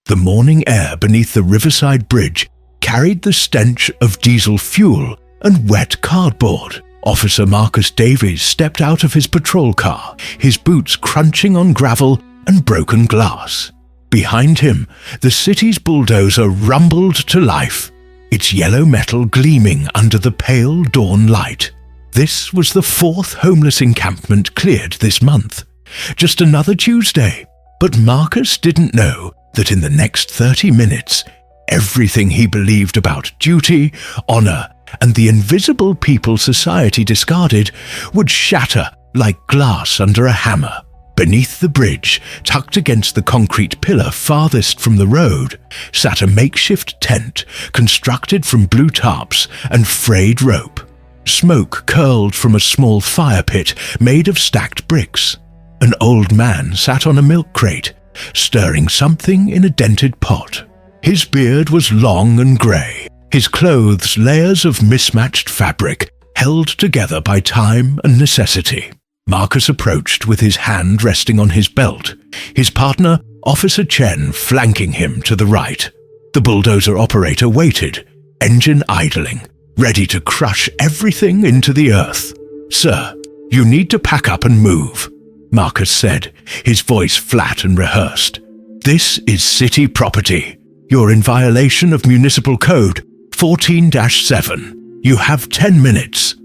The morning air beneath the riverside bridge carried the stench of diesel fuel and wet cardboard. Officer Marcus Davies stepped out of his patrol car, his boots crunching on gravel and broken glass. Behind him, the city's bulldozer rumbled to life, its yellow metal gleaming under the pale dawn light. This was the 4th homeless encampment cleared this month. Just another Tuesday. But Marcus didn't know that in the next 30 minutes, everything he believed about duty, honor, and the invisible people society discarded would shatter like glass under a hammer. Beneath the bridge, tucked against the concrete pillar farthest from the road, sat a makeshift tent constructed from blue tarps and frayed rope. Smoke curled from a small fire pit made of stacked bricks. An old man sat on a milk crate, stirring something in a dented pot. His beard was long and grey, his clothes layers of mismatched fabric held together by time and necessity. Marcus approached with his hand resting on his belt, his partner, Officer Chen, flanking him to the right. The bulldozer operator waited, engine idling, ready to crush everything into the earth. "Sir, you need to pack up and move," Marcus said, his voice flat and rehearsed. "This is city property. You're in violation of Municipal Code 14-7. You have 10 minutes.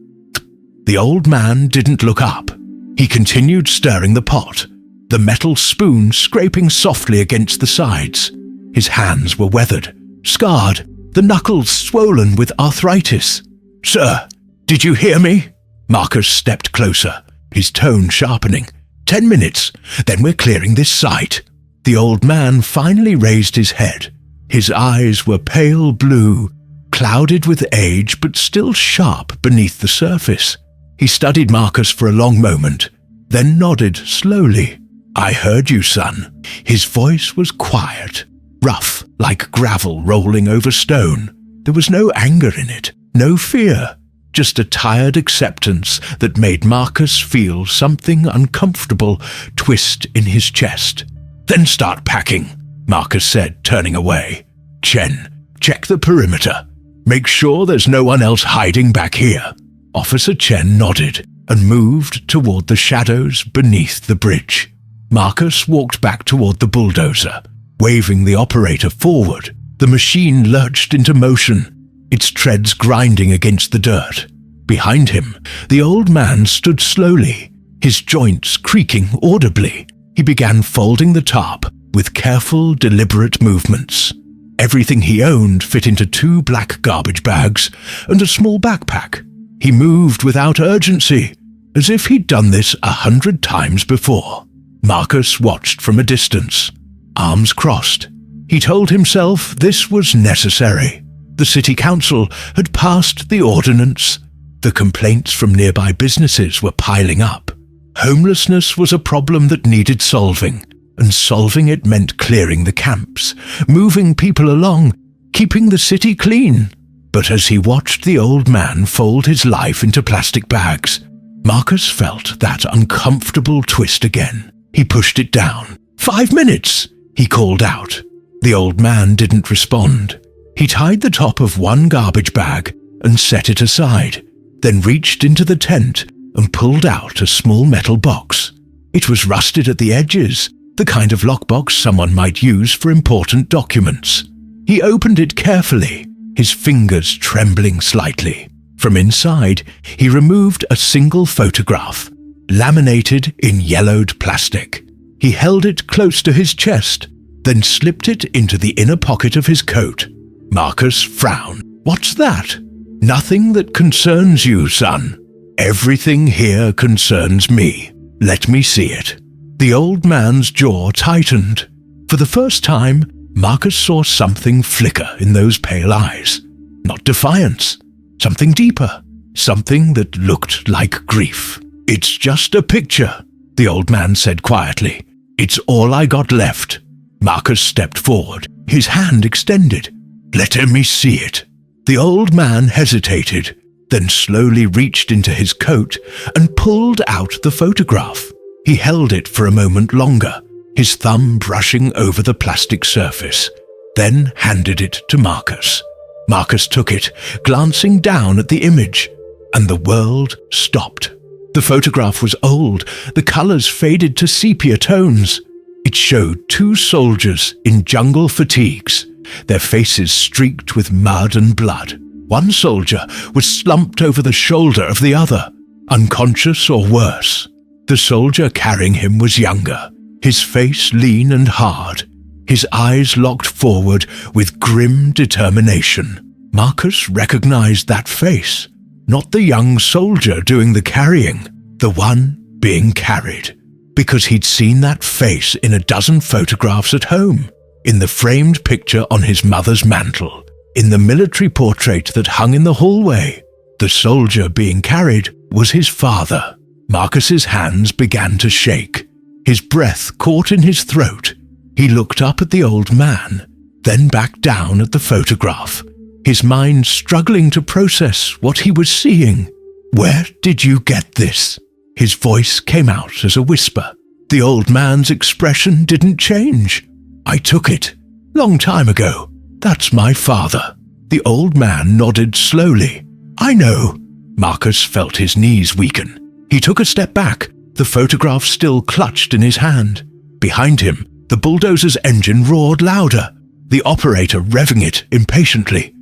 The old man didn't look up. He continued stirring the pot, the metal spoon scraping softly against the sides. His hands were weathered, scarred, the knuckles swollen with arthritis. "Sir, did you hear me?" Marcus stepped closer, his tone sharpening. 10 minutes, then we're clearing this site." The old man finally raised his head. His eyes were pale blue, clouded with age but still sharp beneath the surface. He studied Marcus for a long moment, then nodded slowly. "I heard you, son." His voice was quiet, rough like gravel rolling over stone. There was no anger in it, no fear, just a tired acceptance that made Marcus feel something uncomfortable twist in his chest. "Then start packing," Marcus said, turning away. "Chen, check the perimeter. Make sure there's no one else hiding back here." Officer Chen nodded and moved toward the shadows beneath the bridge. Marcus walked back toward the bulldozer, waving the operator forward. The machine lurched into motion, its treads grinding against the dirt. Behind him, the old man stood slowly, his joints creaking audibly. He began folding the tarp with careful, deliberate movements. Everything he owned fit into 2 black garbage bags and a small backpack. He moved without urgency, as if he'd done this 100 times before. Marcus watched from a distance, arms crossed. He told himself this was necessary. The city council had passed the ordinance. The complaints from nearby businesses were piling up. Homelessness was a problem that needed solving, and solving it meant clearing the camps, moving people along, keeping the city clean. But as he watched the old man fold his life into plastic bags, Marcus felt that uncomfortable twist again. He pushed it down. 5 minutes, he called out. The old man didn't respond. He tied the top of one garbage bag and set it aside, then reached into the tent and pulled out a small metal box. It was rusted at the edges, the kind of lockbox someone might use for important documents. He opened it carefully, his fingers trembling slightly. From inside, he removed a single photograph, laminated in yellowed plastic. He held it close to his chest, then slipped it into the inner pocket of his coat. Marcus frowned. "What's that?" "Nothing that concerns you, son. Everything here concerns me. Let me see it." The old man's jaw tightened. For the first time, Marcus saw something flicker in those pale eyes. Not defiance. Something deeper. Something that looked like grief. "It's just a picture," the old man said quietly. "It's all I got left." Marcus stepped forward, his hand extended. "Let me see it." The old man hesitated, then slowly reached into his coat and pulled out the photograph. He held it for a moment longer, his thumb brushing over the plastic surface, then handed it to Marcus. Marcus took it, glancing down at the image, and the world stopped. The photograph was old, the colors faded to sepia tones. It showed two soldiers in jungle fatigues, their faces streaked with mud and blood. One soldier was slumped over the shoulder of the other, unconscious or worse. The soldier carrying him was younger, his face lean and hard, his eyes locked forward with grim determination. Marcus recognized that face, not the young soldier doing the carrying, the one being carried, because he'd seen that face in a dozen photographs at home, in the framed picture on his mother's mantel, in the military portrait that hung in the hallway. The soldier being carried was his father. Marcus's hands began to shake. His breath caught in his throat. He looked up at the old man, then back down at the photograph, his mind struggling to process what he was seeing. "Where did you get this?" His voice came out as a whisper. The old man's expression didn't change. "I took it. Long time ago. That's my father." The old man nodded slowly. "I know." Marcus felt his knees weaken. He took a step back, the photograph still clutched in his hand. Behind him, the bulldozer's engine roared louder, the operator revving it impatiently.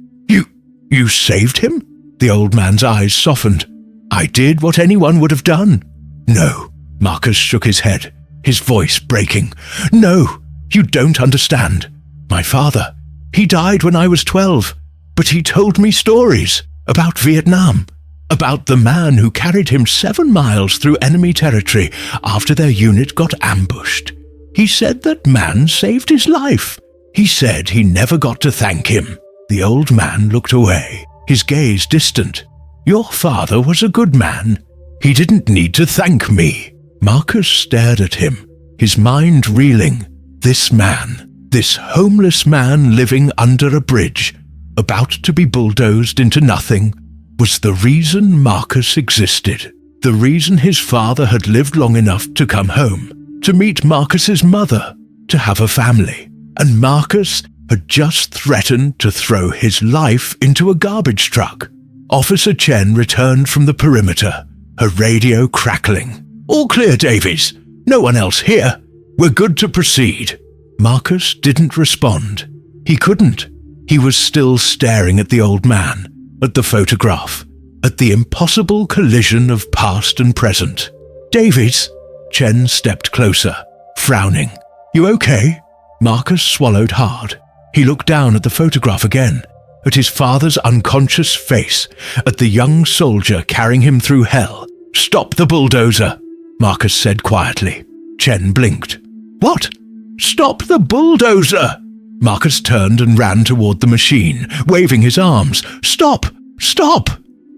You saved him?" The old man's eyes softened. "I did what anyone would have done." "No." Marcus shook his head, his voice breaking. "No, you don't understand. My father, he died when I was 12, but he told me stories about Vietnam, about the man who carried him 7 miles through enemy territory after their unit got ambushed. He said that man saved his life. He said he never got to thank him." The old man looked away, his gaze distant. "Your father was a good man. He didn't need to thank me." Marcus stared at him, his mind reeling. This man, this homeless man living under a bridge, about to be bulldozed into nothing, was the reason Marcus existed, the reason his father had lived long enough to come home, to meet Marcus's mother, to have a family. And Marcus had just threatened to throw his life into a garbage truck. Officer Chen returned from the perimeter, her radio crackling. "All clear, Davies. No one else here. We're good to proceed." Marcus didn't respond. He couldn't. He was still staring at the old man, at the photograph, at the impossible collision of past and present. "Davies?" Chen stepped closer, frowning. "You okay?" Marcus swallowed hard. He looked down at the photograph again, at his father's unconscious face, at the young soldier carrying him through hell. "Stop the bulldozer," Marcus said quietly. Chen blinked. "What? Stop the bulldozer!" Marcus turned and ran toward the machine, waving his arms. "Stop! Stop!"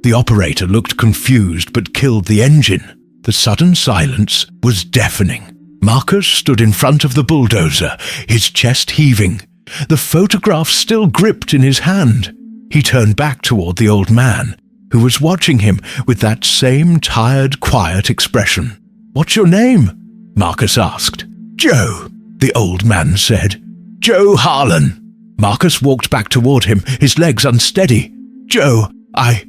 The operator looked confused but killed the engine. The sudden silence was deafening. Marcus stood in front of the bulldozer, his chest heaving, the photograph still gripped in his hand. He turned back toward the old man, who was watching him with that same tired, quiet expression. "What's your name?" Marcus asked. "Joe," the old man said. "Joe Harlan." Marcus walked back toward him, his legs unsteady. "Joe, I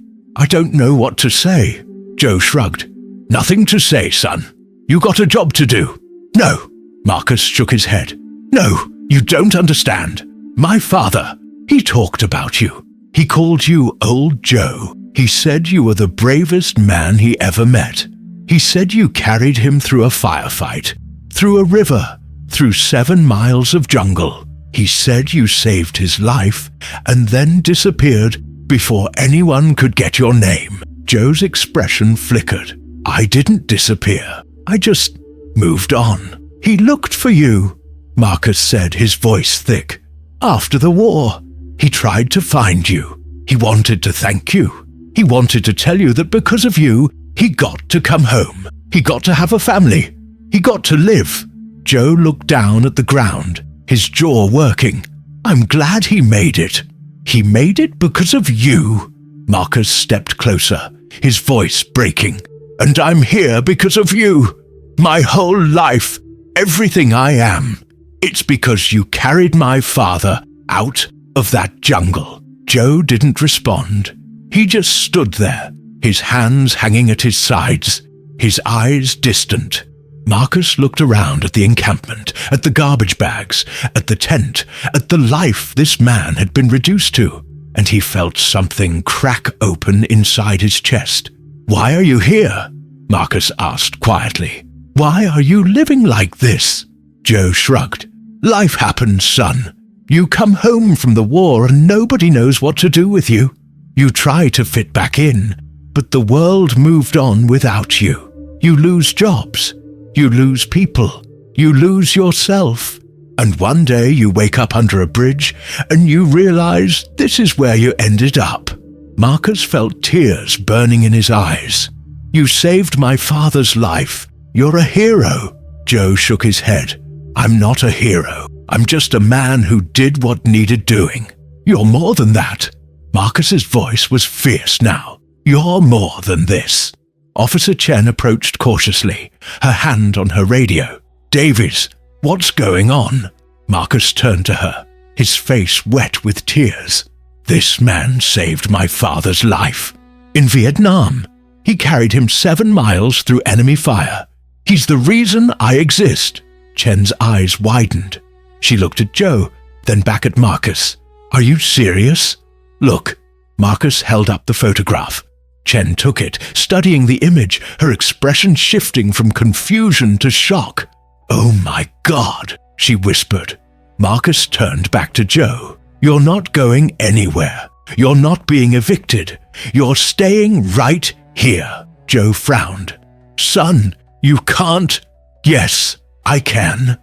don't know what to say." Joe shrugged. "Nothing to say, son. You got a job to do." "No." Marcus shook his head. "No, you don't understand. My father, he talked about you. He called you Old Joe. He said you were the bravest man he ever met. He said you carried him through a firefight, through a river, through 7 miles of jungle. He said you saved his life and then disappeared before anyone could get your name." Joe's expression flickered. "I didn't disappear. I just moved on." "He looked for you," Marcus said, his voice thick. "After the war, he tried to find you. He wanted to thank you. He wanted to tell you that because of you, he got to come home. He got to have a family. He got to live." Joe looked down at the ground, his jaw working. "I'm glad he made it. He made it because of you." Marcus stepped closer, his voice breaking. "And I'm here because of you. My whole life, everything I am. It's because you carried my father out of that jungle." Joe didn't respond. He just stood there, his hands hanging at his sides, his eyes distant. Marcus looked around at the encampment, at the garbage bags, at the tent, at the life this man had been reduced to, and he felt something crack open inside his chest. "Why are you here?" Marcus asked quietly. "Why are you living like this?" Joe shrugged. "Life happens, son. You come home from the war and nobody knows what to do with you. You try to fit back in, but the world moved on without you. You lose jobs. You lose people. You lose yourself. And one day you wake up under a bridge and you realize this is where you ended up." Marcus felt tears burning in his eyes. "You saved my father's life. You're a hero." Joe shook his head. "I'm not a hero. I'm just a man who did what needed doing." "You're more than that." Marcus's voice was fierce now. "You're more than this." Officer Chen approached cautiously, her hand on her radio. "Davies, what's going on?" Marcus turned to her, his face wet with tears. "This man saved my father's life. In Vietnam, he carried him 7 miles through enemy fire. He's the reason I exist." Chen's eyes widened. She looked at Joe, then back at Marcus. "Are you serious?" "Look." Marcus held up the photograph. Chen took it, studying the image, her expression shifting from confusion to shock. "Oh my God," she whispered. Marcus turned back to Joe. "You're not going anywhere. You're not being evicted. You're staying right here." Joe frowned. "Son, you can't." "Yes, I can."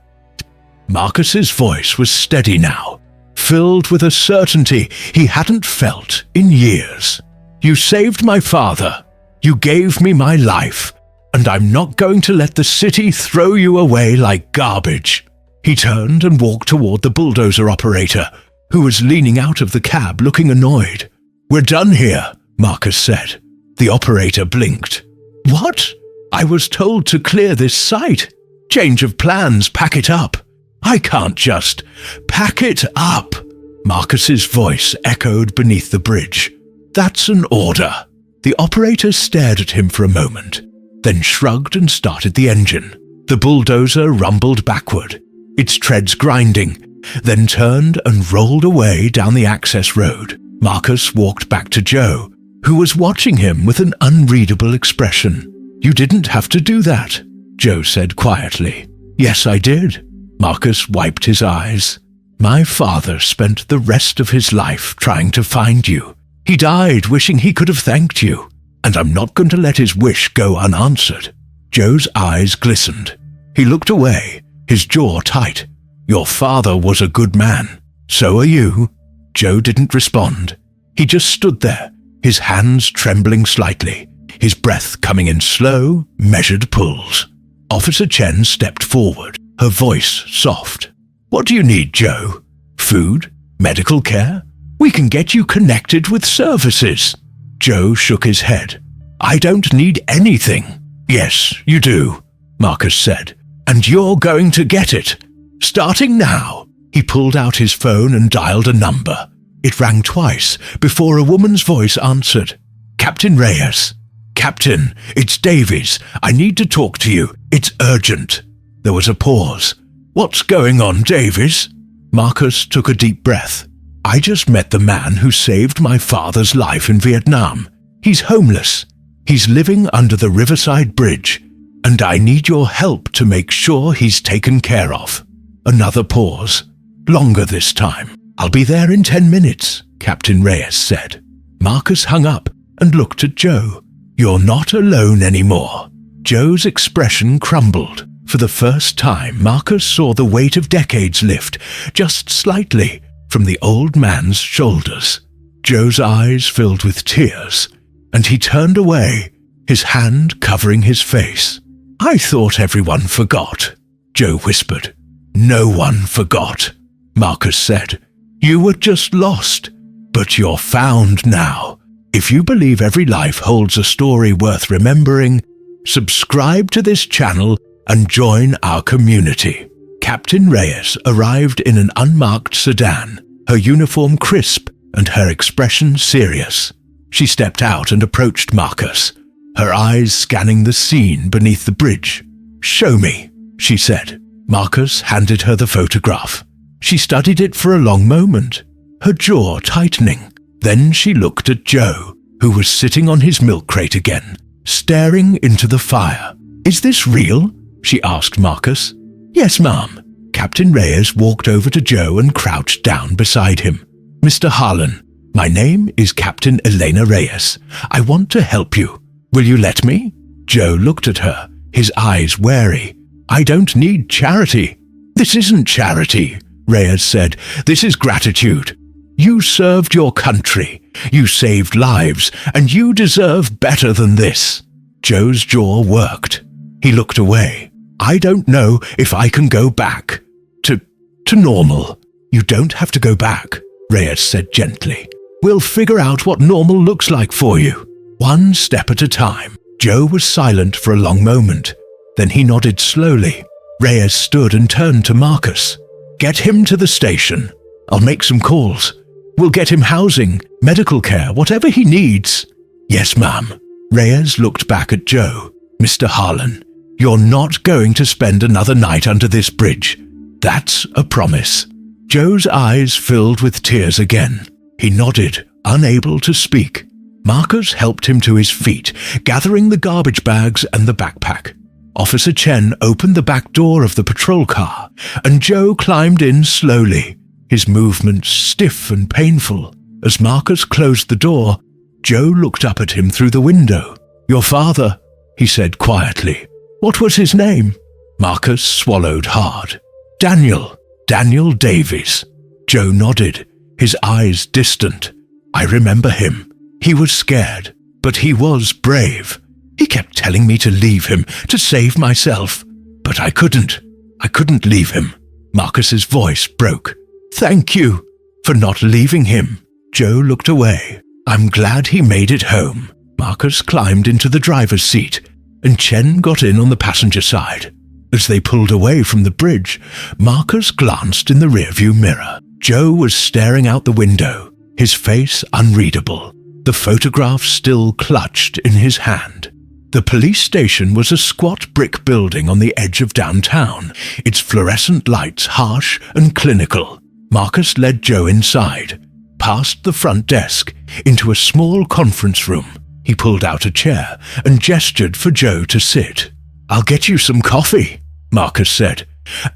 Marcus's voice was steady now, filled with a certainty he hadn't felt in years. "You saved my father. You gave me my life, and I'm not going to let the city throw you away like garbage." He turned and walked toward the bulldozer operator, who was leaning out of the cab looking annoyed. "We're done here," Marcus said. The operator blinked. "What? I was told to clear this site. Change of plans, pack it up." "I can't just pack it up." Marcus's voice echoed beneath the bridge. "That's an order." The operator stared at him for a moment, then shrugged and started the engine. The bulldozer rumbled backward, its treads grinding, then turned and rolled away down the access road. Marcus walked back to Joe, who was watching him with an unreadable expression. "You didn't have to do that," Joe said quietly. "Yes, I did." Marcus wiped his eyes. "My father spent the rest of his life trying to find you. He died wishing he could have thanked you, and I'm not going to let his wish go unanswered." Joe's eyes glistened. He looked away, his jaw tight. "Your father was a good man. So are you." Joe didn't respond. He just stood there, his hands trembling slightly, his breath coming in slow, measured pulls. Officer Chen stepped forward, her voice soft. "What do you need, Joe? Food? Medical care? We can get you connected with services." Joe shook his head. "I don't need anything." "Yes, you do," Marcus said. "And you're going to get it. Starting now." He pulled out his phone and dialed a number. It rang twice before a woman's voice answered. "Captain Reyes." "Captain, it's Davies. I need to talk to you. It's urgent." There was a pause. "What's going on, Davies?" Marcus took a deep breath. "I just met the man who saved my father's life in Vietnam. He's homeless. He's living under the Riverside Bridge, and I need your help to make sure he's taken care of." Another pause. Longer this time. "I'll be there in 10 minutes, Captain Reyes said. Marcus hung up and looked at Joe. "You're not alone anymore." Joe's expression crumbled. For the first time, Marcus saw the weight of decades lift, just slightly, from the old man's shoulders. Joe's eyes filled with tears, and he turned away, his hand covering his face. "I thought everyone forgot," Joe whispered. "No one forgot," Marcus said. "You were just lost, but you're found now. If you believe every life holds a story worth remembering, subscribe to this channel and join our community." Captain Reyes arrived in an unmarked sedan, her uniform crisp and her expression serious. She stepped out and approached Marcus, her eyes scanning the scene beneath the bridge. "Show me," she said. Marcus handed her the photograph. She studied it for a long moment, her jaw tightening. Then she looked at Joe, who was sitting on his milk crate again, staring into the fire. "Is this real?" she asked Marcus. "Yes, ma'am." Captain Reyes walked over to Joe and crouched down beside him. "Mr. Harlan, my name is Captain Elena Reyes. I want to help you. Will you let me?" Joe looked at her, his eyes wary. "I don't need charity." "This isn't charity," Reyes said. "This is gratitude. You served your country, you saved lives, and you deserve better than this." Joe's jaw worked. He looked away. "I don't know if I can go back to normal." "You don't have to go back," Reyes said gently. "We'll figure out what normal looks like for you, one step at a time." Joe was silent for a long moment. Then he nodded slowly. Reyes stood and turned to Marcus. "Get him to the station. I'll make some calls. We'll get him housing, medical care, whatever he needs." "Yes, ma'am." Reyes looked back at Joe. "Mr. Harlan, you're not going to spend another night under this bridge. That's a promise." Joe's eyes filled with tears again. He nodded, unable to speak. Marcus helped him to his feet, gathering the garbage bags and the backpack. Officer Chen opened the back door of the patrol car, and Joe climbed in slowly, his movements stiff and painful. As Marcus closed the door, Joe looked up at him through the window. "Your father," he said quietly. "What was his name?" Marcus swallowed hard. Daniel Davies." Joe nodded, his eyes distant. "I remember him. He was scared, but he was brave. He kept telling me to leave him, to save myself. But I couldn't. I couldn't leave him." Marcus's voice broke. "Thank you for not leaving him." Joe looked away. "I'm glad he made it home." Marcus climbed into the driver's seat, and Chen got in on the passenger side. As they pulled away from the bridge, Marcus glanced in the rearview mirror. Joe was staring out the window, his face unreadable, the photograph still clutched in his hand. The police station was a squat brick building on the edge of downtown, its fluorescent lights harsh and clinical. Marcus led Joe inside, past the front desk, into a small conference room. He pulled out a chair and gestured for Joe to sit. "I'll get you some coffee," Marcus said.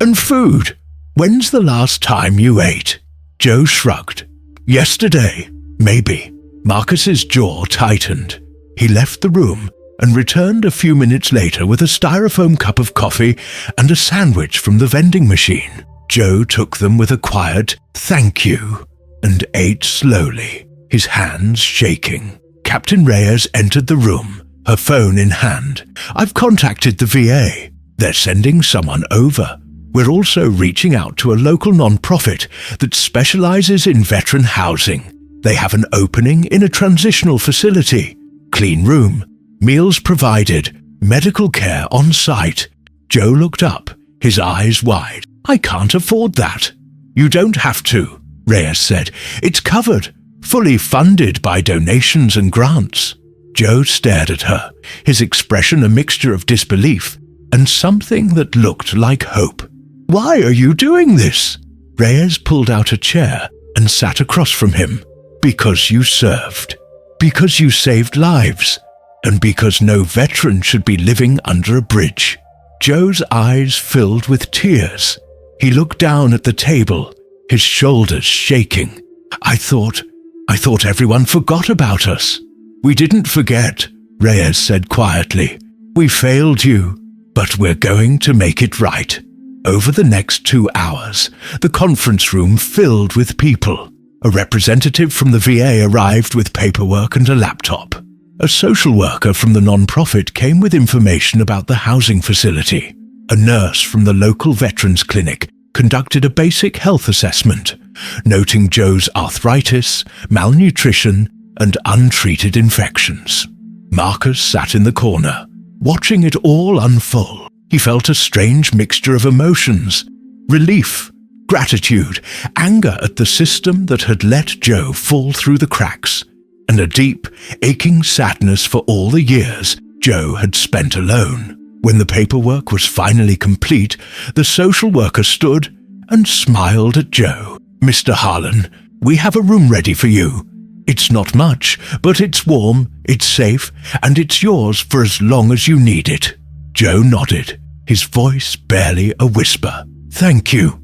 "And food. When's the last time you ate?" Joe shrugged. "Yesterday, maybe." Marcus's jaw tightened. He left the room and returned a few minutes later with a styrofoam cup of coffee and a sandwich from the vending machine. Joe took them with a quiet "thank you" and ate slowly, his hands shaking. Captain Reyes entered the room, her phone in hand. "I've contacted the VA. They're sending someone over. We're also reaching out to a local non-profit that specializes in veteran housing. They have an opening in a transitional facility. Clean room, meals provided, medical care on site." Joe looked up, his eyes wide. "I can't afford that." "You don't have to," Reyes said. "It's covered, fully funded by donations and grants." Joe stared at her, his expression a mixture of disbelief and something that looked like hope. "Why are you doing this?" Reyes pulled out a chair and sat across from him. "Because you served. Because you saved lives. And because no veteran should be living under a bridge." Joe's eyes filled with tears. He looked down at the table, his shoulders shaking. I thought everyone forgot about us." "We didn't forget," Reyes said quietly. "We failed you, but we're going to make it right." Over the next 2 hours, the conference room filled with people. A representative from the VA arrived with paperwork and a laptop. A social worker from the non-profit came with information about the housing facility. A nurse from the local veterans clinic conducted a basic health assessment, noting Joe's arthritis, malnutrition, and untreated infections. Marcus sat in the corner, watching it all unfold. He felt a strange mixture of emotions: relief, gratitude, anger at the system that had let Joe fall through the cracks, and a deep, aching sadness for all the years Joe had spent alone. When the paperwork was finally complete, the social worker stood and smiled at Joe. "Mr. Harlan, we have a room ready for you. It's not much, but it's warm, it's safe, and it's yours for as long as you need it." Joe nodded, his voice barely a whisper. "Thank you."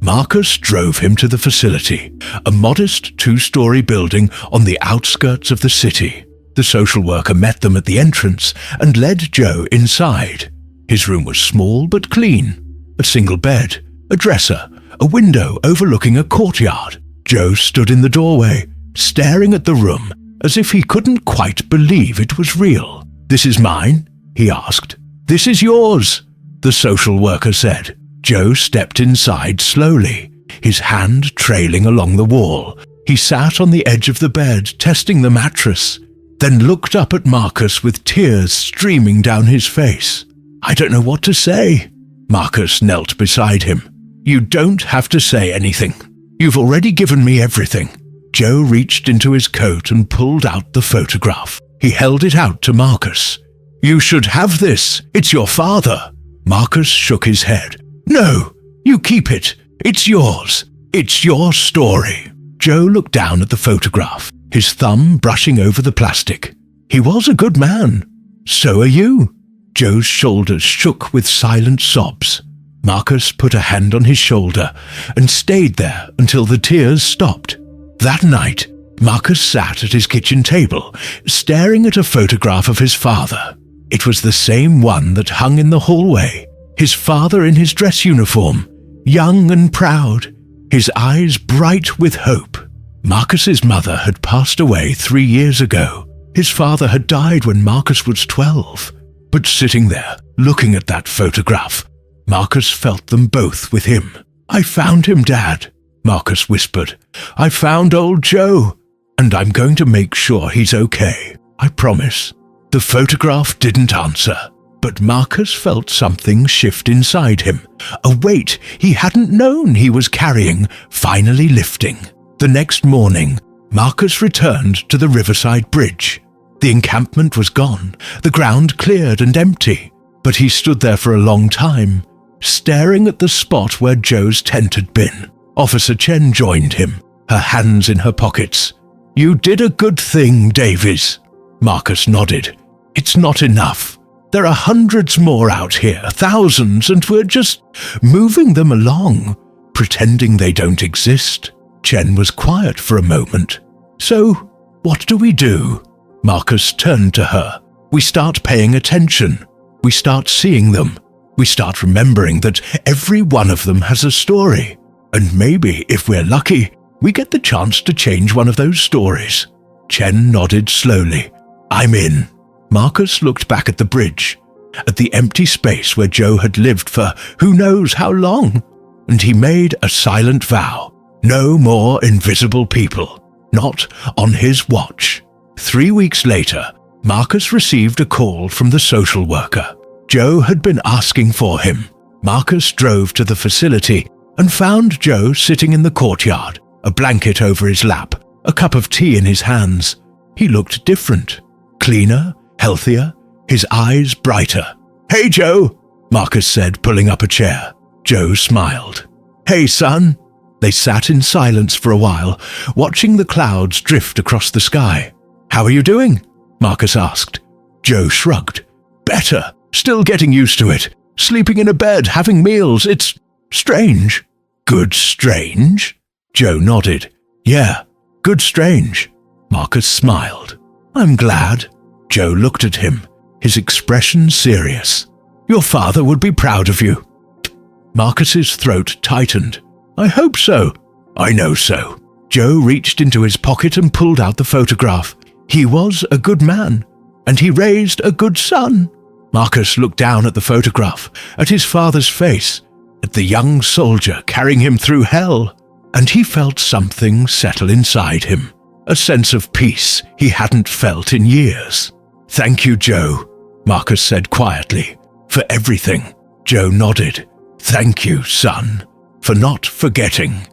Marcus drove him to the facility, a modest 2-story building on the outskirts of the city. The social worker met them at the entrance and led Joe inside. His room was small but clean. A single bed, a dresser, a window overlooking a courtyard. Joe stood in the doorway, staring at the room as if he couldn't quite believe it was real. "This is mine?" he asked. "This is yours," the social worker said. Joe stepped inside slowly, his hand trailing along the wall. He sat on the edge of the bed, testing the mattress, then looked up at Marcus with tears streaming down his face. "I don't know what to say." Marcus knelt beside him. "You don't have to say anything. You've already given me everything." Joe reached into his coat and pulled out the photograph. He held it out to Marcus. "You should have this. It's your father." Marcus shook his head. "No, you keep it. It's yours. It's your story." Joe looked down at the photograph, his thumb brushing over the plastic. "He was a good man. So are you." Joe's shoulders shook with silent sobs. Marcus put a hand on his shoulder and stayed there until the tears stopped. That night, Marcus sat at his kitchen table, staring at a photograph of his father. It was the same one that hung in the hallway. His father in his dress uniform, young and proud, his eyes bright with hope. Marcus's mother had passed away 3 years ago. His father had died when Marcus was 12. But sitting there, looking at that photograph, Marcus felt them both with him. "I found him, Dad," Marcus whispered. "I found old Joe, and I'm going to make sure he's okay. I promise." The photograph didn't answer, but Marcus felt something shift inside him, a weight he hadn't known he was carrying finally lifting. The next morning, Marcus returned to the Riverside Bridge. The encampment was gone, the ground cleared and empty, but he stood there for a long time, staring at the spot where Joe's tent had been. Officer Chen joined him, her hands in her pockets. "You did a good thing, Davies." Marcus nodded. "It's not enough. There are hundreds more out here, thousands, and we're just moving them along, pretending they don't exist." Chen was quiet for a moment. "So, what do we do?" Marcus turned to her. "We start paying attention. We start seeing them. We start remembering that every one of them has a story. And maybe, if we're lucky, we get the chance to change one of those stories." Chen nodded slowly. "I'm in." Marcus looked back at the bridge, at the empty space where Joe had lived for who knows how long, and he made a silent vow. No more invisible people. Not on his watch. 3 weeks later, Marcus received a call from the social worker. Joe had been asking for him. Marcus drove to the facility and found Joe sitting in the courtyard, a blanket over his lap, a cup of tea in his hands. He looked different. Cleaner, healthier, his eyes brighter. "Hey, Joe," Marcus said, pulling up a chair. Joe smiled. "Hey, son." They sat in silence for a while, watching the clouds drift across the sky. "How are you doing?" Marcus asked. Joe shrugged. "Better. Still getting used to it. Sleeping in a bed, having meals. It's strange." "Good strange?" Joe nodded. "Yeah, good strange." Marcus smiled. "I'm glad." Joe looked at him, his expression serious. "Your father would be proud of you." Marcus's throat tightened. "I hope so." "I know so." Joe reached into his pocket and pulled out the photograph. He was a good man, and he raised a good son. Marcus looked down at the photograph, at his father's face, at the young soldier carrying him through hell, and he felt something settle inside him, a sense of peace he hadn't felt in years. "Thank you, Joe," Marcus said quietly. For everything. Joe nodded. Thank you, son, for not forgetting.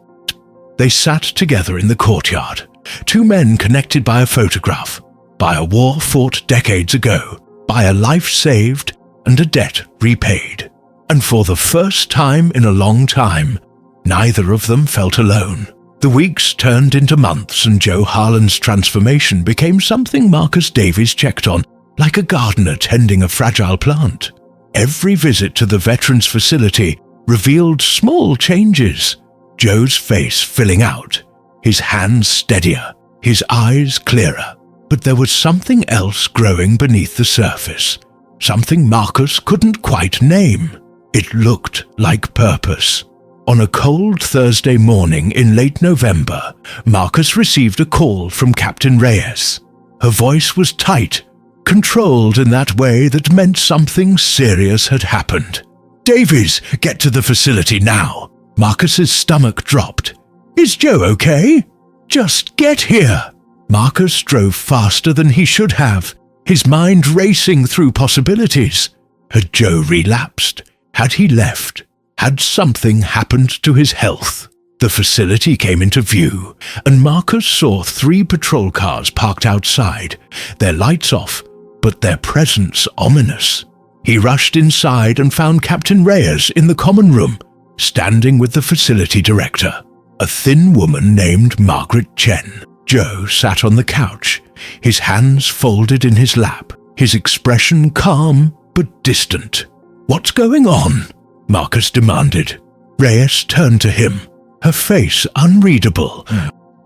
They sat together in the courtyard, two men connected by a photograph, by a war fought decades ago, by a life saved and a debt repaid. And for the first time in a long time, neither of them felt alone. The weeks turned into months and Joe Harlan's transformation became something Marcus Davies checked on, like a gardener tending a fragile plant. Every visit to the veterans' facility revealed small changes. Joe's face filling out, his hands steadier, his eyes clearer. But there was something else growing beneath the surface, something Marcus couldn't quite name. It looked like purpose. On a cold Thursday morning in late November, Marcus received a call from Captain Reyes. Her voice was tight, controlled in that way that meant something serious had happened. Davies, get to the facility now. Marcus's stomach dropped. Is Joe okay? Just get here. Marcus drove faster than he should have, his mind racing through possibilities. Had Joe relapsed? Had he left? Had something happened to his health? The facility came into view, and Marcus saw 3 patrol cars parked outside, their lights off, but their presence ominous. He rushed inside and found Captain Reyes in the common room, standing with the facility director, a thin woman named Margaret Chen. Joe sat on the couch, his hands folded in his lap, his expression calm but distant. What's going on? Marcus demanded. Reyes turned to him, her face unreadable.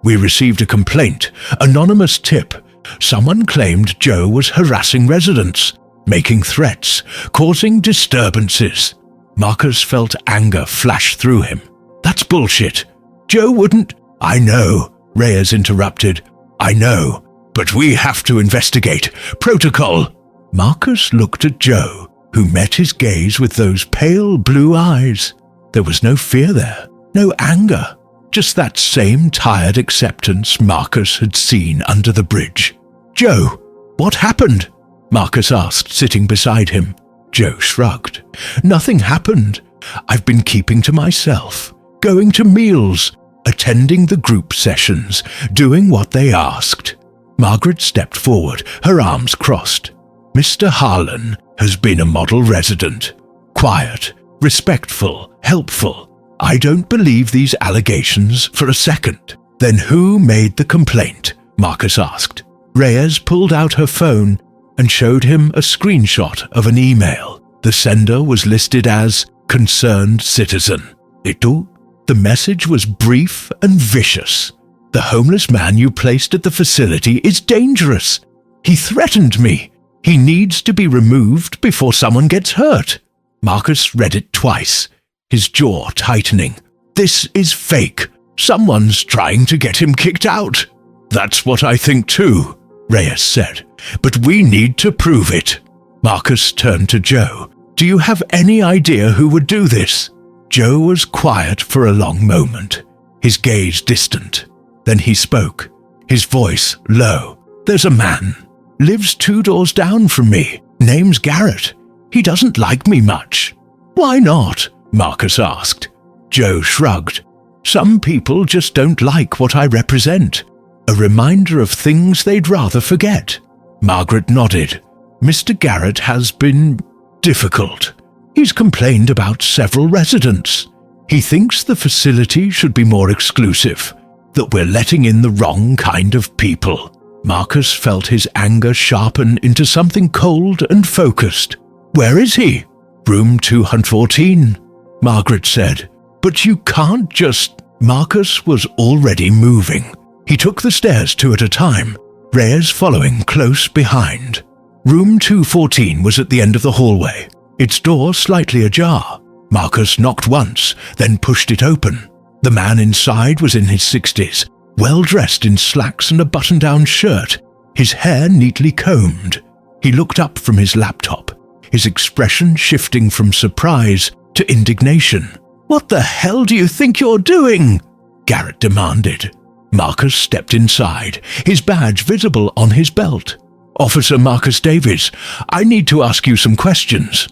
We received a complaint, anonymous tip. Someone claimed Joe was harassing residents, making threats, causing disturbances. Marcus felt anger flash through him. That's bullshit. Joe wouldn't... I know, Reyes interrupted. I know, but we have to investigate. Protocol. Marcus looked at Joe, who met his gaze with those pale blue eyes. There was no fear there, no anger, just that same tired acceptance Marcus had seen under the bridge. Joe, what happened? Marcus asked, sitting beside him. Joe shrugged. Nothing happened. I've been keeping to myself, going to meals, attending the group sessions, doing what they asked. Margaret stepped forward, her arms crossed. Mr. Harlan has been a model resident. Quiet, respectful, helpful. I don't believe these allegations for a second. Then who made the complaint? Marcus asked. Reyes pulled out her phone and showed him a screenshot of an email. The sender was listed as concerned citizen. Itu? The message was brief and vicious. The homeless man you placed at the facility is dangerous. He threatened me. He needs to be removed before someone gets hurt. Marcus read it twice, his jaw tightening. This is fake. Someone's trying to get him kicked out. That's what I think too, Reyes said. But we need to prove it. Marcus turned to Joe. Do you have any idea who would do this? Joe was quiet for a long moment, his gaze distant. Then he spoke, his voice low. There's a man. Lives 2 doors down from me. Name's Garrett. He doesn't like me much. Why not? Marcus asked. Joe shrugged. Some people just don't like what I represent. A reminder of things they'd rather forget. Margaret nodded. Mr. Garrett has been difficult. He's complained about several residents. He thinks the facility should be more exclusive, that we're letting in the wrong kind of people. Marcus felt his anger sharpen into something cold and focused. Where is he? Room 214, Margaret said. But you can't just... Marcus was already moving. He took the stairs 2 at a time, Reyes following close behind. Room 214 was at the end of the hallway, its door slightly ajar. Marcus knocked once, then pushed it open. The man inside was in his 60s, well-dressed in slacks and a button-down shirt, his hair neatly combed. He looked up from his laptop, his expression shifting from surprise to indignation. What the hell do you think you're doing? Garrett demanded. Marcus stepped inside, his badge visible on his belt. Officer Marcus Davies, I need to ask you some questions.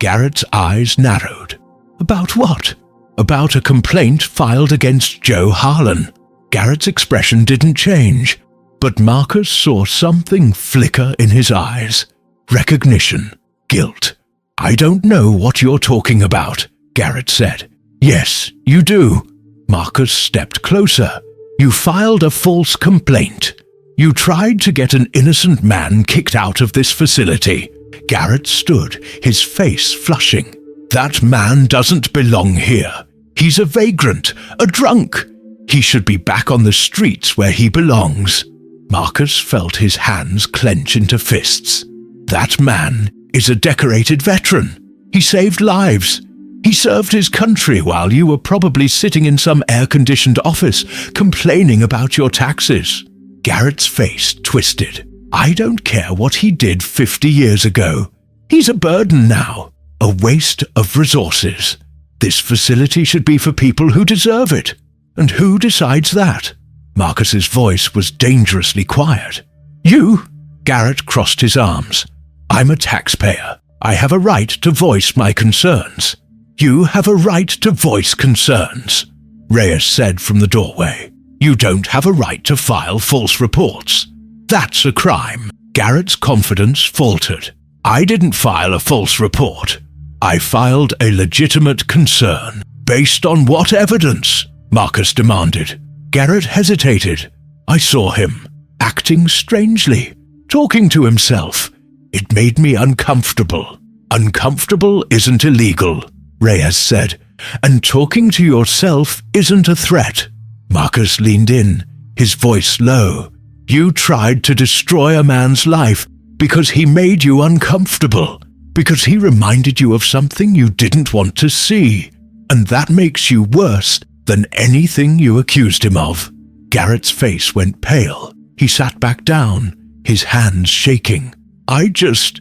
Garrett's eyes narrowed. About what? About a complaint filed against Joe Harlan. Garrett's expression didn't change, but Marcus saw something flicker in his eyes. Recognition. Guilt. I don't know what you're talking about, Garrett said. Yes, you do. Marcus stepped closer. You filed a false complaint. You tried to get an innocent man kicked out of this facility. Garrett stood, his face flushing. That man doesn't belong here. He's a vagrant, a drunk. He should be back on the streets where he belongs. Marcus felt his hands clench into fists. That man is a decorated veteran. He saved lives. He served his country while you were probably sitting in some air-conditioned office complaining about your taxes. Garrett's face twisted. I don't care what he did 50 years ago. He's a burden now, a waste of resources. This facility should be for people who deserve it. And who decides that? Marcus's voice was dangerously quiet. You? Garrett crossed his arms. I'm a taxpayer. I have a right to voice my concerns. You have a right to voice concerns, Reyes said from the doorway. You don't have a right to file false reports. That's a crime. Garrett's confidence faltered. I didn't file a false report. I filed a legitimate concern. Based on what evidence? Marcus demanded. Garrett hesitated. I saw him, acting strangely, talking to himself. It made me uncomfortable. Uncomfortable isn't illegal, Reyes said, and talking to yourself isn't a threat. Marcus leaned in, his voice low. You tried to destroy a man's life because he made you uncomfortable, because he reminded you of something you didn't want to see, and that makes you worse than anything you accused him of. Garrett's face went pale. He sat back down, his hands shaking. I just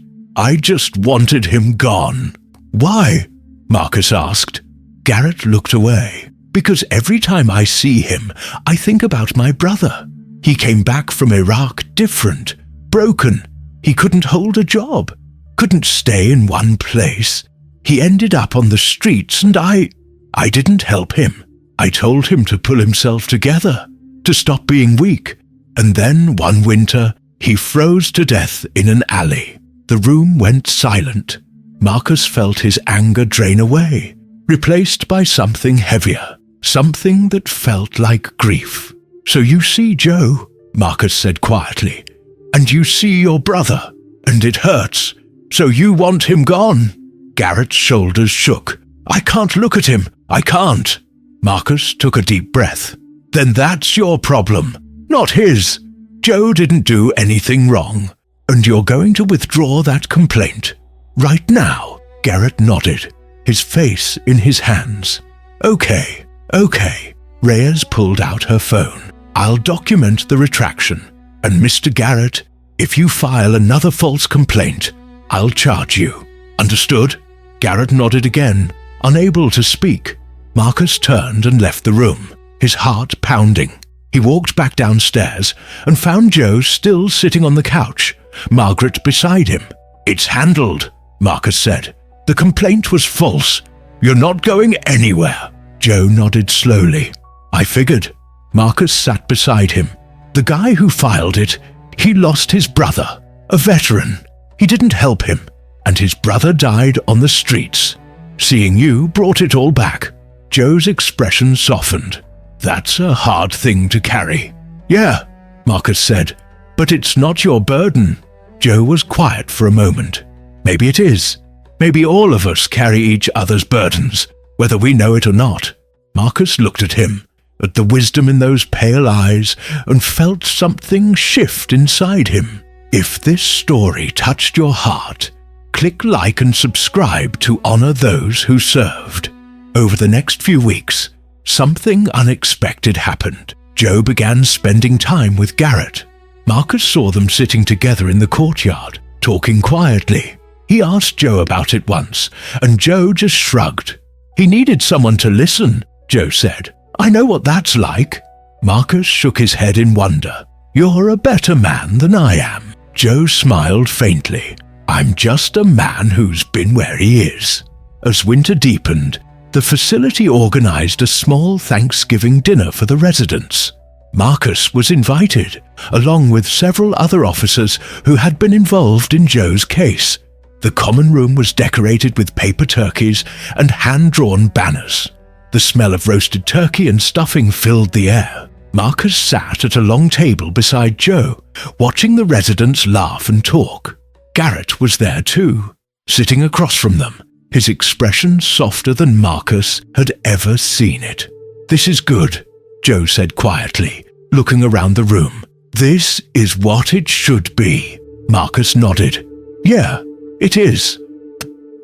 wanted him gone. Why? Marcus asked. Garrett looked away. Because every time I see him, I think about my brother. He came back from Iraq different, broken. He couldn't hold a job, couldn't stay in one place. He ended up on the streets and I didn't help him. I told him to pull himself together, to stop being weak. And then one winter, he froze to death in an alley. The room went silent. Marcus felt his anger drain away, replaced by something heavier, something that felt like grief. So you see Joe, Marcus said quietly, and you see your brother, and it hurts. So you want him gone? Garrett's shoulders shook. I can't look at him. I can't. Marcus took a deep breath. Then that's your problem, not his. Joe didn't do anything wrong, and you're going to withdraw that complaint. Right now? Garrett nodded, his face in his hands. Okay. Reyes pulled out her phone. I'll document the retraction. And Mr. Garrett, if you file another false complaint, I'll charge you. Understood? Garrett nodded again, unable to speak. Marcus turned and left the room, his heart pounding. He walked back downstairs and found Joe still sitting on the couch, Margaret beside him. It's handled, Marcus said. The complaint was false. You're not going anywhere. Joe nodded slowly. I figured. Marcus sat beside him. The guy who filed it, he lost his brother, a veteran. He didn't help him, and his brother died on the streets. Seeing you brought it all back. Joe's expression softened. That's a hard thing to carry. Yeah, Marcus said, but it's not your burden. Joe was quiet for a moment. Maybe it is. Maybe all of us carry each other's burdens, whether we know it or not. Marcus looked at him, at the wisdom in those pale eyes, and felt something shift inside him. If this story touched your heart, click like and subscribe to honor those who served. Over the next few weeks, something unexpected happened. Joe began spending time with Garrett. Marcus saw them sitting together in the courtyard, talking quietly. He asked Joe about it once, and Joe just shrugged. He needed someone to listen, Joe said. I know what that's like. Marcus shook his head in wonder. You're a better man than I am. Joe smiled faintly. I'm just a man who's been where he is." As winter deepened, the facility organized a small Thanksgiving dinner for the residents. Marcus was invited, along with several other officers who had been involved in Joe's case. The common room was decorated with paper turkeys and hand-drawn banners. The smell of roasted turkey and stuffing filled the air. Marcus sat at a long table beside Joe, watching the residents laugh and talk. Garrett was there too, sitting across from them, his expression softer than Marcus had ever seen it. "This is good," Joe said quietly, looking around the room. "This is what it should be." Marcus nodded. "Yeah, it is."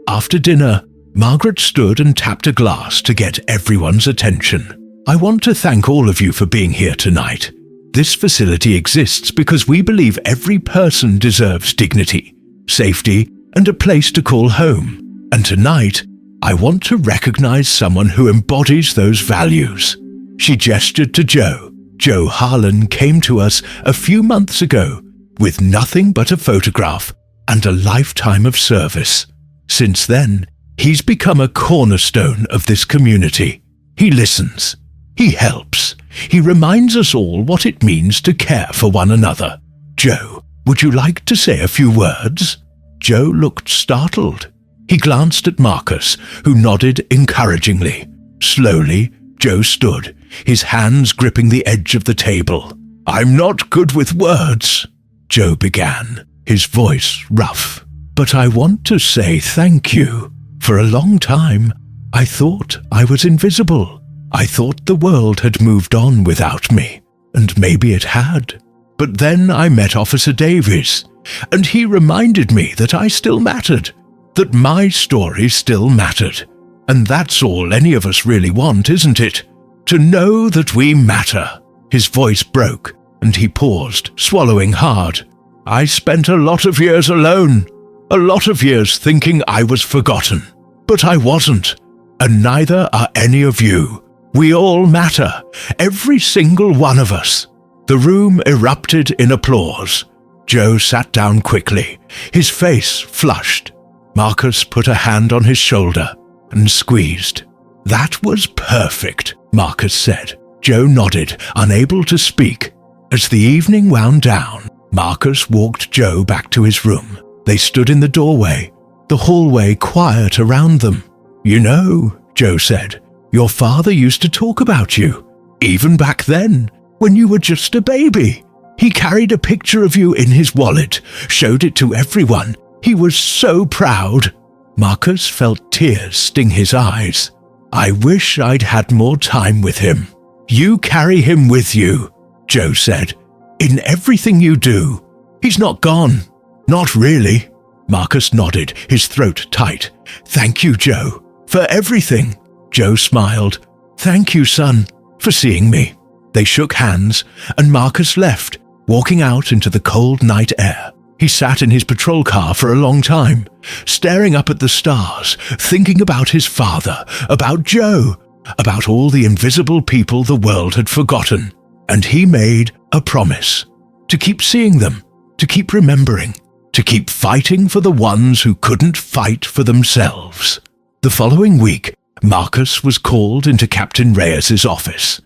After dinner, Margaret stood and tapped a glass to get everyone's attention. "I want to thank all of you for being here tonight. This facility exists because we believe every person deserves dignity, safety, and a place to call home. And tonight, I want to recognize someone who embodies those values." She gestured to Joe. Joe Harlan came to us a few months ago with nothing but a photograph and a lifetime of service. Since then, he's become a cornerstone of this community. He listens. He helps. He reminds us all what it means to care for one another. "Joe, would you like to say a few words?" Joe looked startled. He glanced at Marcus, who nodded encouragingly. Slowly, Joe stood, his hands gripping the edge of the table. "I'm not good with words," Joe began, his voice rough. "But I want to say thank you. For a long time, I thought I was invisible. I thought the world had moved on without me, and maybe it had. But then I met Officer Davies, and he reminded me that I still mattered, that my story still mattered. And that's all any of us really want, isn't it? To know that we matter." His voice broke, and he paused, swallowing hard. "I spent a lot of years alone, a lot of years thinking I was forgotten. But I wasn't, and neither are any of you. We all matter, every single one of us." The room erupted in applause. Joe sat down quickly, his face flushed. Marcus put a hand on his shoulder and squeezed. "That was perfect," Marcus said. Joe nodded, unable to speak. As the evening wound down, Marcus walked Joe back to his room. They stood in the doorway, the hallway quiet around them. "You know," Joe said, "your father used to talk about you, even back then, when you were just a baby. He carried a picture of you in his wallet, showed it to everyone. He was so proud." Marcus felt tears sting his eyes. "I wish I'd had more time with him." "You carry him with you," Joe said, "in everything you do. He's not gone." "Not really." Marcus nodded, his throat tight. "Thank you, Joe, for everything." Joe smiled. "Thank you, son, for seeing me." They shook hands, and Marcus left, walking out into the cold night air. He sat in his patrol car for a long time, staring up at the stars, thinking about his father, about Joe, about all the invisible people the world had forgotten. And he made a promise to keep seeing them, to keep remembering, to keep fighting for the ones who couldn't fight for themselves. The following week, Marcus was called into Captain Reyes's office.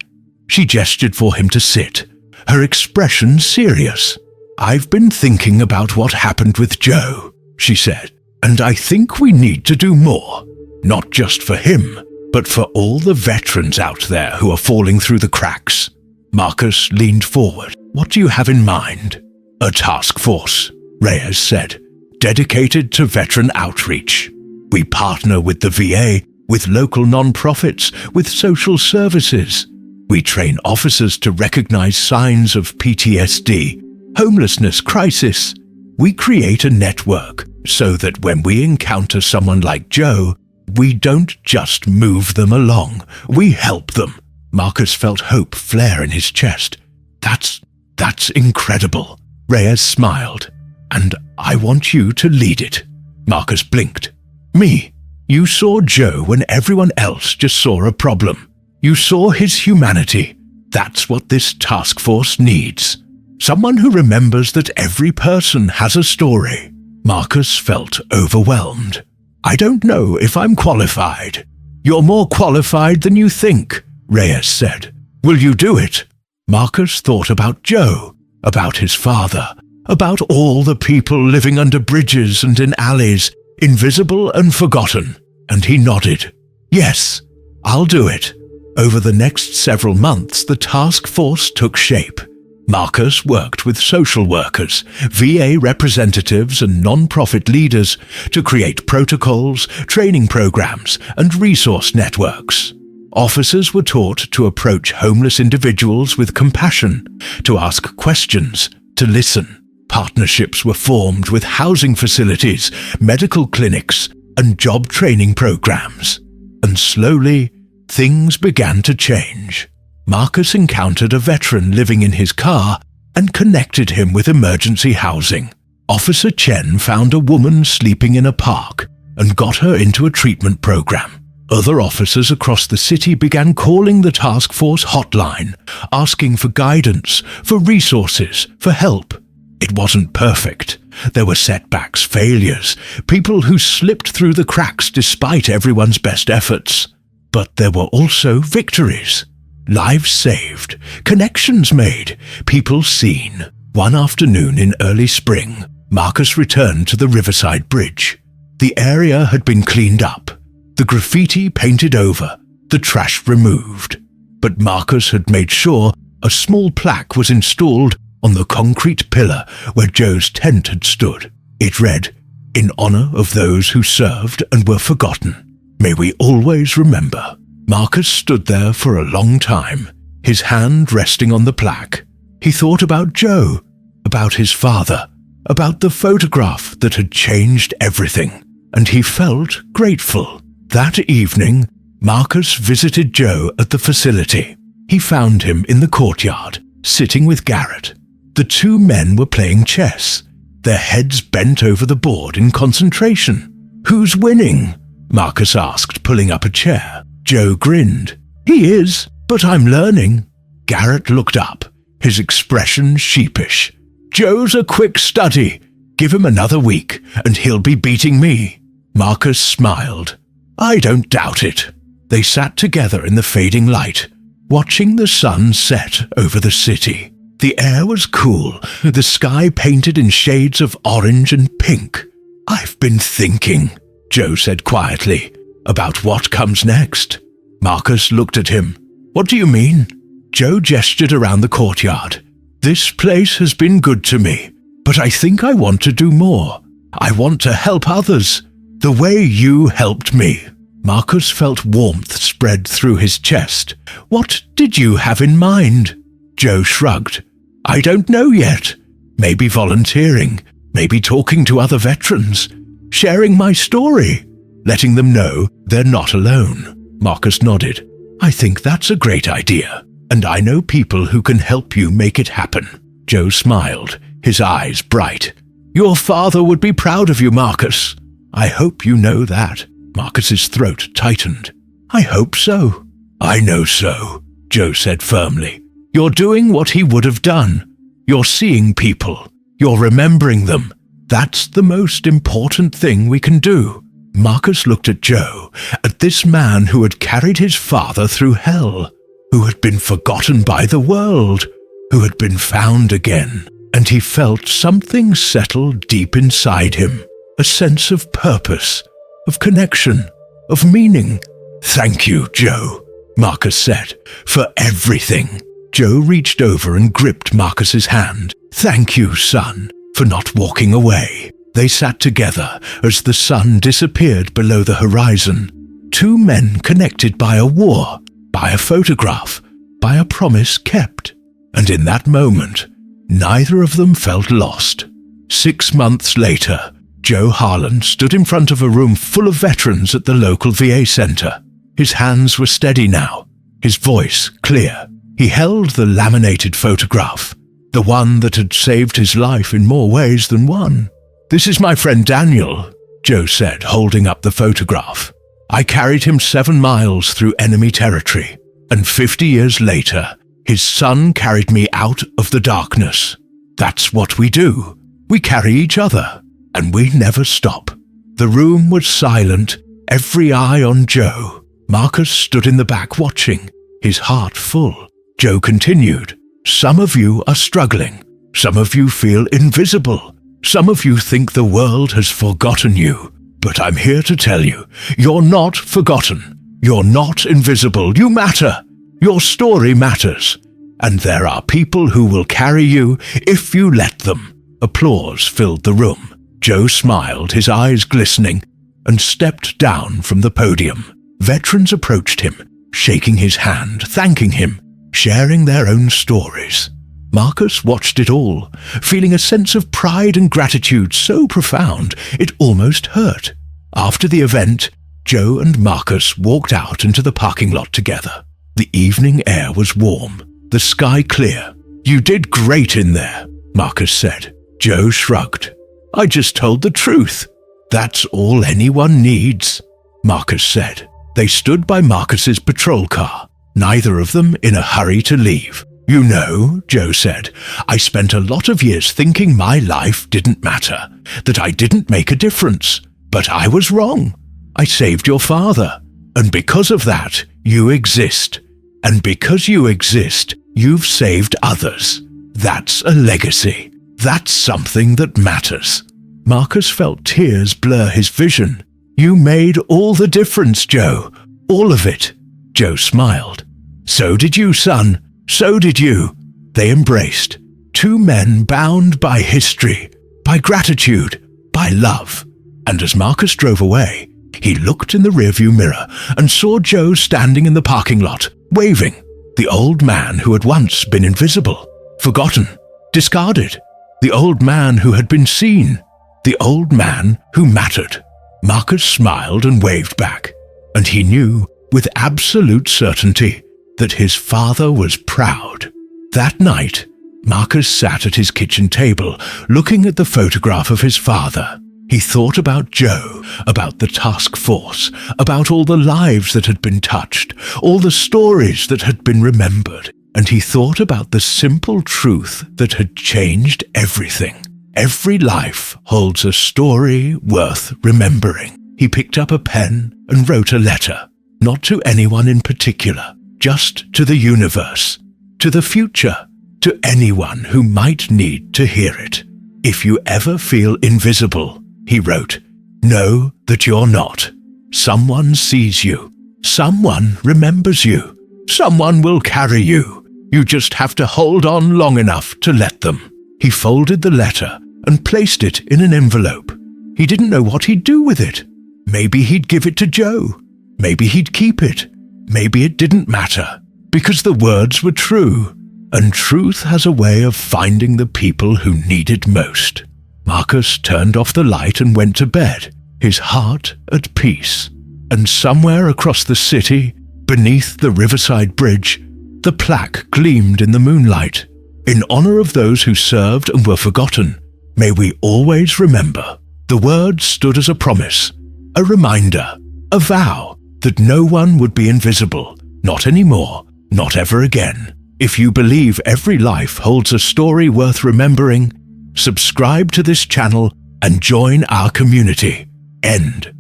She gestured for him to sit, her expression serious. "I've been thinking about what happened with Joe," she said, "and I think we need to do more. Not just for him, but for all the veterans out there who are falling through the cracks." Marcus leaned forward. "What do you have in mind?" "A task force," Reyes said, "dedicated to veteran outreach. We partner with the VA, with local non-profits, with social services. We train officers to recognize signs of PTSD, homelessness crisis. We create a network so that when we encounter someone like Joe, we don't just move them along, we help them." Marcus felt hope flare in his chest. That's incredible." Reyes smiled. "And I want you to lead it." Marcus blinked. "Me? You saw Joe when everyone else just saw a problem. You saw his humanity. That's what this task force needs. Someone who remembers that every person has a story. Marcus felt overwhelmed. "I don't know if I'm qualified." "You're more qualified than you think," Reyes said. "Will you do it?" Marcus thought about Joe, about his father, about all the people living under bridges and in alleys, invisible and forgotten, and he nodded. "Yes, I'll do it." Over the next several months, the task force took shape. Marcus worked with social workers, VA representatives and non-profit leaders to create protocols, training programs, and resource networks. Officers were taught to approach homeless individuals with compassion, to ask questions, to listen. Partnerships were formed with housing facilities, medical clinics, and job training programs. And slowly, things began to change. Marcus encountered a veteran living in his car and connected him with emergency housing. Officer Chen found a woman sleeping in a park and got her into a treatment program. Other officers across the city began calling the task force hotline, asking for guidance, for resources, for help. It wasn't perfect. There were setbacks, failures, people who slipped through the cracks despite everyone's best efforts. But there were also victories. Lives saved, connections made, people seen. One afternoon in early spring, Marcus returned to the Riverside Bridge. The area had been cleaned up, the graffiti painted over, the trash removed. But Marcus had made sure a small plaque was installed on the concrete pillar where Joe's tent had stood. It read, "In honor of those who served and were forgotten. May we always remember." Marcus stood there for a long time, his hand resting on the plaque. He thought about Joe, about his father, about the photograph that had changed everything, and he felt grateful. That evening, Marcus visited Joe at the facility. He found him in the courtyard, sitting with Garrett. The two men were playing chess, their heads bent over the board in concentration. "Who's winning?" Marcus asked, pulling up a chair. Joe grinned. "He is, but I'm learning." Garrett looked up, his expression sheepish. "Joe's a quick study. Give him another week, and he'll be beating me." Marcus smiled. "I don't doubt it." They sat together in the fading light, watching the sun set over the city. The air was cool, the sky painted in shades of orange and pink. "I've been thinking," Joe said quietly, "about what comes next." Marcus looked at him. "What do you mean?" Joe gestured around the courtyard. "This place has been good to me, but I think I want to do more. I want to help others, the way you helped me." Marcus felt warmth spread through his chest. "What did you have in mind?" Joe shrugged. "I don't know yet. Maybe volunteering, maybe talking to other veterans, sharing my story, letting them know they're not alone." Marcus nodded. "I think that's a great idea, and I know people who can help you make it happen." Joe smiled, his eyes bright. "Your father would be proud of you, Marcus. I hope you know that." Marcus's throat tightened. "I hope so." "I know so," Joe said firmly. "You're doing what he would have done. You're seeing people. You're remembering them. That's the most important thing we can do." Marcus looked at Joe, at this man who had carried his father through hell, who had been forgotten by the world, who had been found again, and he felt something settle deep inside him, a sense of purpose, of connection, of meaning. "Thank you, Joe," Marcus said, "for everything." Joe reached over and gripped Marcus's hand. "Thank you, son, for not walking away." They sat together as the sun disappeared below the horizon. Two men connected by a war, by a photograph, by a promise kept. And in that moment, neither of them felt lost. 6 months later, Joe Harlan stood in front of a room full of veterans at the local VA center. His hands were steady now, his voice clear. He held the laminated photograph, the one that had saved his life in more ways than one. "This is my friend Daniel," Joe said, holding up the photograph. "I carried him 7 miles through enemy territory, and 50 years later, his son carried me out of the darkness. That's what we do. We carry each other. and we never stop." The room was silent, every eye on Joe. Marcus stood in the back watching, his heart full. Joe continued, "Some of you are struggling. Some of you feel invisible. Some of you think the world has forgotten you. But I'm here to tell you, you're not forgotten. You're not invisible. You matter. Your story matters. And there are people who will carry you if you let them." Applause filled the room. Joe smiled, his eyes glistening, and stepped down from the podium. Veterans approached him, shaking his hand, thanking him, sharing their own stories. Marcus watched it all, feeling a sense of pride and gratitude so profound it almost hurt. After the event, Joe and Marcus walked out into the parking lot together. The evening air was warm, the sky clear. "You did great in there," Marcus said. Joe shrugged. "I just told the truth. That's all anyone needs," Marcus said. They stood by Marcus's patrol car, neither of them in a hurry to leave. "You know," Joe said, "I spent a lot of years thinking my life didn't matter, that I didn't make a difference. But I was wrong. I saved your father. And because of that, you exist. And because you exist, you've saved others. That's a legacy. That's something that matters." Marcus felt tears blur his vision. "You made all the difference, Joe. All of it." Joe smiled. "So did you, son. So did you." They embraced. Two men bound by history, by gratitude, by love. And as Marcus drove away, he looked in the rearview mirror and saw Joe standing in the parking lot, waving. The old man who had once been invisible, forgotten, discarded. The old man who had been seen. The old man who mattered. Marcus smiled and waved back, and he knew with absolute certainty that his father was proud. That night, Marcus sat at his kitchen table, looking at the photograph of his father. He thought about Joe, about the task force, about all the lives that had been touched, all the stories that had been remembered, and he thought about the simple truth that had changed everything. Every life holds a story worth remembering. He picked up a pen and wrote a letter, not to anyone in particular, just to the universe, to the future, to anyone who might need to hear it. "If you ever feel invisible," he wrote, "know that you're not. Someone sees you. Someone remembers you. Someone will carry you. You just have to hold on long enough to let them." He folded the letter and placed it in an envelope. He didn't know what he'd do with it. Maybe he'd give it to Joe. Maybe he'd keep it. Maybe it didn't matter, because the words were true, and truth has a way of finding the people who need it most. Marcus turned off the light and went to bed, his heart at peace. And somewhere across the city, beneath the riverside bridge, the plaque gleamed in the moonlight. "In honor of those who served and were forgotten, may we always remember." The words stood as a promise, a reminder, a vow that no one would be invisible, not anymore, not ever again. If you believe every life holds a story worth remembering, subscribe to this channel and join our community. End.